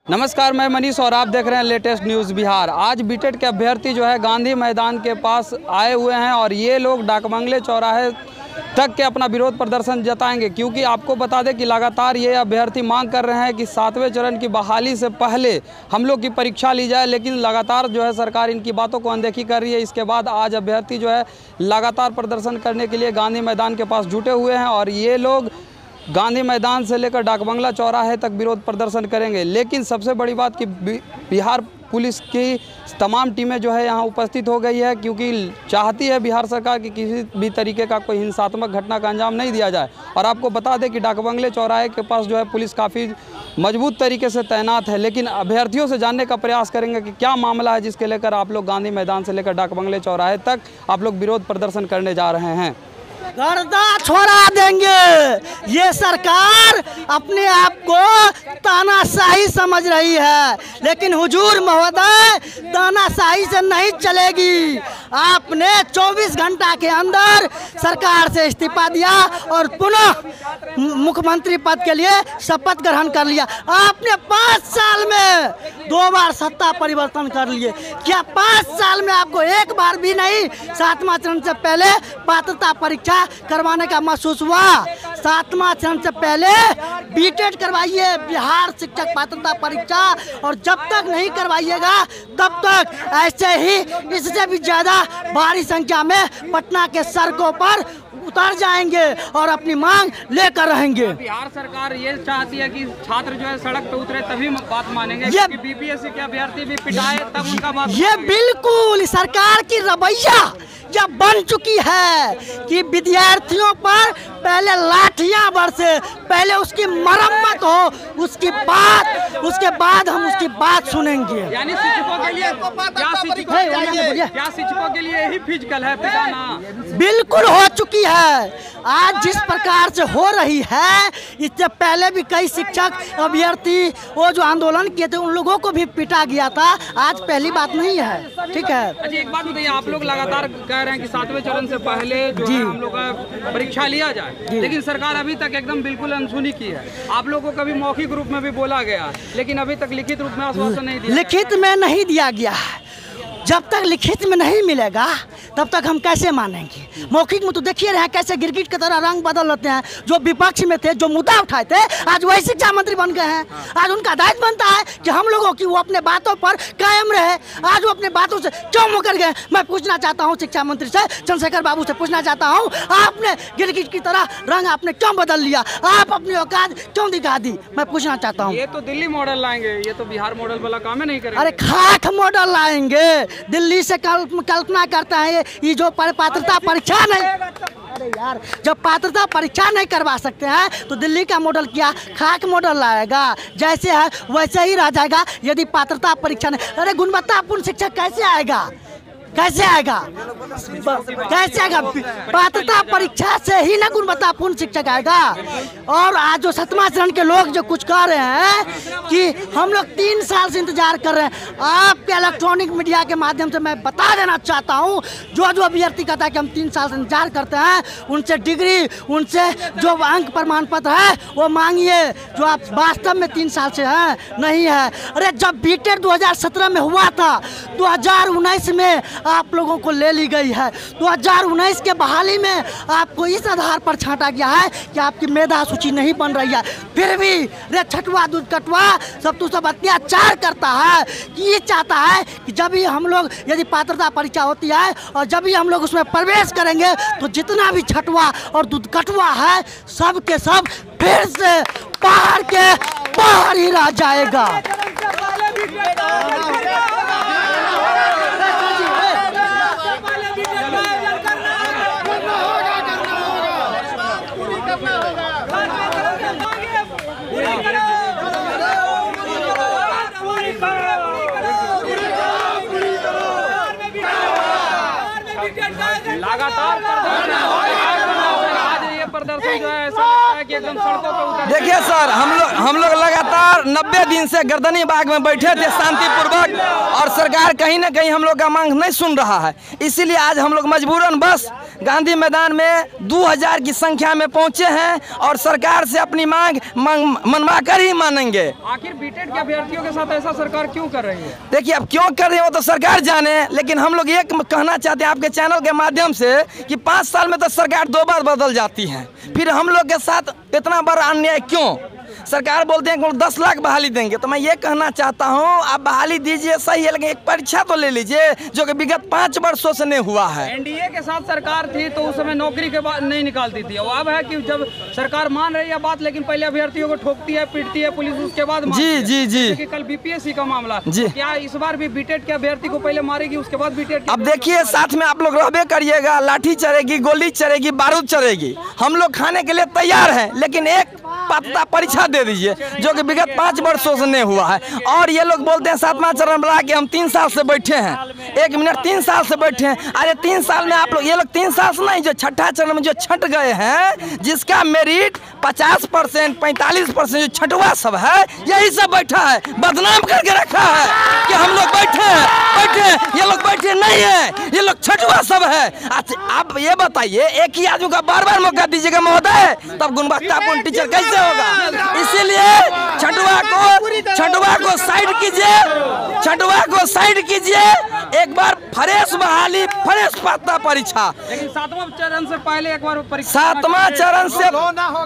नमस्कार, मैं मनीष और आप देख रहे हैं लेटेस्ट न्यूज़ बिहार। आज बीटेड के अभ्यर्थी जो है गांधी मैदान के पास आए हुए हैं और ये लोग डाकबंगले चौराहे तक के अपना विरोध प्रदर्शन जताएंगे, क्योंकि आपको बता दें कि लगातार ये अभ्यर्थी मांग कर रहे हैं कि 7वें चरण की बहाली से पहले हम लोग की परीक्षा ली जाए, लेकिन लगातार जो है सरकार इनकी बातों को अनदेखी कर रही है। इसके बाद आज अभ्यर्थी जो है लगातार प्रदर्शन करने के लिए गांधी मैदान के पास जुटे हुए हैं और ये लोग गांधी मैदान से लेकर डाकबंगला चौराहे तक विरोध प्रदर्शन करेंगे। लेकिन सबसे बड़ी बात कि बिहार पुलिस की तमाम टीमें जो है यहाँ उपस्थित हो गई है, क्योंकि चाहती है बिहार सरकार कि किसी भी तरीके का कोई हिंसात्मक घटना का अंजाम नहीं दिया जाए। और आपको बता दें कि डाकबंगले चौराहे के पास जो है पुलिस काफ़ी मजबूत तरीके से तैनात है। लेकिन अभ्यर्थियों से जानने का प्रयास करेंगे कि क्या मामला है जिसके लेकर आप लोग गांधी मैदान से लेकर डाकबंगले चौराहे तक आप लोग विरोध प्रदर्शन करने जा रहे हैं। गर्दा छोड़ा देंगे। ये सरकार अपने आप को तानाशाही समझ रही है, लेकिन हुजूर महोदय तानाशाही से नहीं चलेगी। आपने 24 घंटा के अंदर सरकार से इस्तीफा दिया और पुनः मुख्यमंत्री पद के लिए शपथ ग्रहण कर लिया। आपने 5 साल में 2 बार सत्ता परिवर्तन कर लिए। क्या 5 साल में आपको एक बार भी नहीं 7वां चरण से पहले पात्रता परीक्षा करवाने का महसूस हुआ? 7वां चरण से पहले बीटेड करवाइए, बिहार शिक्षक पात्रता परीक्षा, और जब तक नहीं करवाइएगा तब तक ऐसे ही इससे भी ज़्यादा भारी संख्या में पटना के सड़कों पर उतर जाएंगे और अपनी मांग लेकर रहेंगे। बिहार सरकार ये चाहती है कि छात्र जो है सड़क पे उतरे तभी बात मानेंगे, क्योंकि बीपीएससी के अभ्यर्थी भी पिटाए तब उनका बात। ये बिल्कुल सरकार की रवैया यह बन चुकी है कि विद्यार्थियों पर पहले लाठियां बरसे, पहले उसकी मरम्मत हो, उसके बाद हम उसकी बात सुनेंगे। यानी शिक्षकों के लिए क्या शिक्षकों के लिए यही फिजिकल है पिटाना? बिल्कुल हो चुकी है। आज जिस प्रकार से हो रही है, इससे पहले भी कई शिक्षक अभ्यर्थी वो जो आंदोलन किए थे उन लोगों को भी पिटा गया था। आज पहली बात नहीं है, ठीक है। अच्छा, एक बात बताइए, आप लोग लगातार कह रहे हैं कि 7वें चरण से पहले जो है हम लोग का परीक्षा लिया जाए, लेकिन सरकार अभी तक एकदम बिल्कुल अनसुनी की है। आप लोगों को कभी मौखिक रूप में भी बोला गया, लेकिन अभी तक लिखित रूप में आश्वासन नहीं दिया। लिखित में नहीं दिया गया है। जब तक लिखित में नहीं मिलेगा तब तक हम कैसे मानेंगे? मौखिक में तो देखिए रहे हैं कैसे गिरगिट की तरह रंग बदल लेते हैं। जो विपक्ष में थे, जो मुद्दा उठाए थे, आज वही शिक्षा मंत्री बन गए हैं। आज उनका दायित्व बनता है कि हम लोगों की वो अपने बातों पर कायम रहे। आज वो अपने बातों से क्यों मुकर गए? मैं पूछना चाहता हूँ शिक्षा मंत्री से, चंद्रशेखर बाबू से पूछना चाहता हूँ, आपने गिरगिट की तरह रंग आपने क्यों बदल लिया? आप अपनी औकात क्यों दिखा दी? मैं पूछना चाहता हूँ। ये तो दिल्ली मॉडल लाएंगे, ये तो बिहार मॉडल वाला काम नहीं करेंगे। अरे खाक मॉडल लाएंगे, दिल्ली से कल्पना करता है ये जो पात्रता परीक्षा नहीं। अरे यार, जब पात्रता परीक्षा नहीं करवा सकते हैं तो दिल्ली का मॉडल क्या खाक मॉडल लाएगा? जैसे है वैसे ही रह जाएगा यदि पात्रता परीक्षा नहीं। अरे गुणवत्तापूर्ण शिक्षा कैसे आएगा? कैसे आएगा? कैसे आएगा? पात्रता परीक्षा से ही ना गुणवत्तापूर्ण शिक्षक आएगा। और आज जो 7वां चरण के लोग जो कुछ कह रहे हैं कि हम लोग 3 साल से इंतजार कर रहे हैं, आपके इलेक्ट्रॉनिक मीडिया के माध्यम से मैं बता देना चाहता हूं, जो अभ्यर्थी कहता है कि हम 3 साल से इंतजार करते हैं, उनसे डिग्री, उनसे जो अंक प्रमाण पत्र है वो मांगिए, जो आप वास्तव में 3 साल से हैं नहीं है। अरे जब बीटेड 2017 में हुआ था, 2019 में आप लोगों को ले ली गई है। 2019 के बहाली में आपको इस आधार पर छांटा गया है कि आपकी मेधा सूची नहीं बन रही है। फिर भी रे छठवा दूध कटवा सब तो सब अत्याचार करता है कि ये चाहता है कि जब भी हम लोग यदि पात्रता परीक्षा होती है और जब भी हम लोग उसमें प्रवेश करेंगे तो जितना भी छठवा और दूध कटवा है सब के सब फिर से बाहर के बाहर ही रह जाएगा। लगातार प्रदर्शन आज ये प्रदर्शन जो है ऐसा लगता है कि एकदम सड़कों पे उतर। देखिए सर, हम लोग लगातार 90 दिन से गर्दनी बाग में बैठे थे शांतिपूर्वक, और सरकार कहीं ना कहीं हम लोग का मांग नहीं सुन रहा है। इसीलिए आज हम लोग मजबूरन बस गांधी मैदान में 2000 की संख्या में पहुंचे हैं और सरकार से अपनी मांग मनवा कर ही मानेंगे। आखिर बीटेड के अभ्यर्थियों के साथ ऐसा सरकार क्यों कर रही है? देखिए, अब क्यों कर रही है वो तो सरकार जाने, लेकिन हम लोग ये कहना चाहते हैं आपके चैनल के माध्यम से कि 5 साल में तो सरकार 2 बार बदल जाती है, फिर हम लोग के साथ इतना बड़ा अन्याय क्यों? सरकार बोलते हैं कि 10 लाख बहाली देंगे, तो मैं ये कहना चाहता हूँ आप बहाली दीजिए सही है, लेकिन एक परीक्षा तो ले लीजिए जो कि विगत 5 वर्षों से नहीं हुआ है। एनडीए के साथ सरकार थी तो उस समय नौकरी के बाद नहीं निकालती थी, और अब है कि जब सरकार मान रही है बात, लेकिन पहले अभ्यर्थियों को ठोकती है, पीटती है पुलिस, उसके बाद जी कल बीपीएससी का मामला जी, क्या इस बार भी बीटेड के अभ्यर्थी को पहले मारेगी उसके बाद बीटेड? अब देखिए, साथ में आप लोग रहबे करिएगा, लाठी चलेगी, गोली चलेगी, बारूद चलेगी, हम लोग खाने के लिए तैयार हैं, लेकिन एक पात्रता परीक्षा दे दीजिए जो कि विगत 5 वर्षों से नहीं हुआ है। और ये लोग बोलते हैं 7वां चरण बढ़ा के हम 3 साल से बैठे हैं। 1 मिनट, 3 साल से बैठे हैं। अरे 3 साल में आप लोग, ये लोग 3 साल से नहीं, जो 6ठा चरण में जो छट गए हैं, जिसका मेरिट 50%, 45% जो छठवा सब है, यही सब बैठा है, बदनाम करके रखा है कि हम लोग बैठे हैं, ये लोग बैठे नहीं है, ये लोग छठवा सब है। अच्छा, आप ये बताइए, एक ही आदमी का बार-बार मौका दीजिएगा महोदय, तब गुणवत्तापूर्ण टीचर कैसे होगा? इसीलिए छठवा को साइड कीजिए, छठवा को साइड कीजिए, एक बार फ्रेश बहाली, फ्रेश पात्रता परीक्षा। लेकिन 7वां चरण से पहले एक बार परीक्षा, 7वां चरण से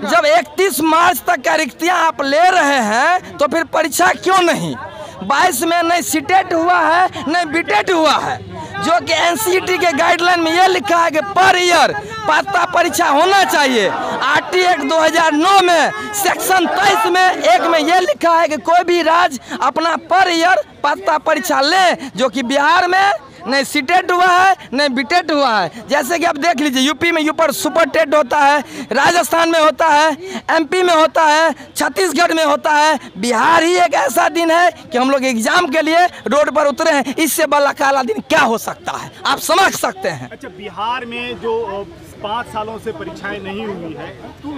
जब 31 मार्च तक का रिक्तियां आप ले रहे हैं तो फिर परीक्षा क्यों नहीं? 22 में नहीं सीटेट हुआ है, नहीं बीटेट हुआ है, जो कि एनसीईटी के गाइडलाइन में ये लिखा है कि पर ईयर पात्रता परीक्षा होना चाहिए। आरटी एक्ट 2009 में सेक्शन 23 में 1 में ये लिखा है कि कोई भी राज्य अपना पर ईयर पात्रता परीक्षा ले, जो कि बिहार में नहीं सीटेट हुआ है, नहीं बीटेट हुआ है। जैसे कि आप देख लीजिए, यूपी में ऊपर सुपर टेट होता है, राजस्थान में होता है, एमपी में होता है, छत्तीसगढ़ में होता है, बिहार ही एक ऐसा दिन है कि हम लोग एग्जाम के लिए रोड पर उतरे हैं। इससे बड़ा काला दिन क्या हो सकता है, आप समझ सकते हैं। अच्छा, बिहार में जो 5 सालों से परीक्षाएं नहीं हुई है, तो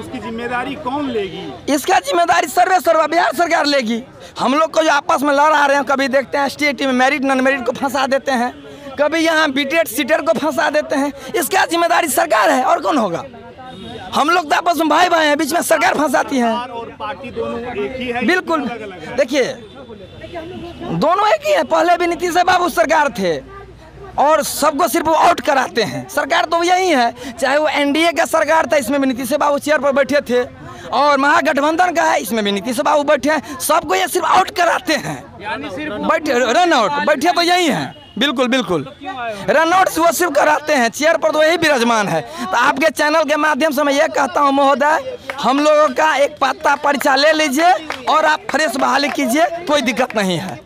उसकी जिम्मेदारी कौन लेगी? इसका जिम्मेदारी सर्वा बिहार सरकार लेगी। हम लोग को जो आपस में लड़ रहे हैं, कभी देखते हैं एसटीईटी में मेरिट नॉन मेरिट को फंसा देते हैं, कभी यहाँ बीटेट सीटेट को फंसा देते हैं, इसका जिम्मेदारी सरकार है, और कौन होगा? हम लोग तो आपस में भाई हैं, बीच में सरकार फंसाती है। और पार्टी दोनों एक ही है? बिल्कुल, देखिए दोनों एक ही है। पहले भी नीतीश बाबू सरकार थे और सबको सिर्फ आउट कराते हैं। सरकार तो यही है, चाहे वो एनडीए का सरकार था, इसमें भी नीतीश बाबू चेयर पर बैठे थे, और महागठबंधन का है, इसमें भी नीतीश बाबू बैठे हैं। सबको ये सिर्फ आउट कराते हैं, बैठे रन आउट, बैठे तो यही हैं। बिल्कुल रन आउट वो सिर्फ कराते हैं, चेयर पर तो यही विराजमान है। तो आपके चैनल के माध्यम से मैं ये कहता हूँ महोदय, हम लोगों का एक पात्रता परीक्षा ले लीजिए और आप फ्रेश बहाली कीजिए, कोई दिक्कत नहीं है।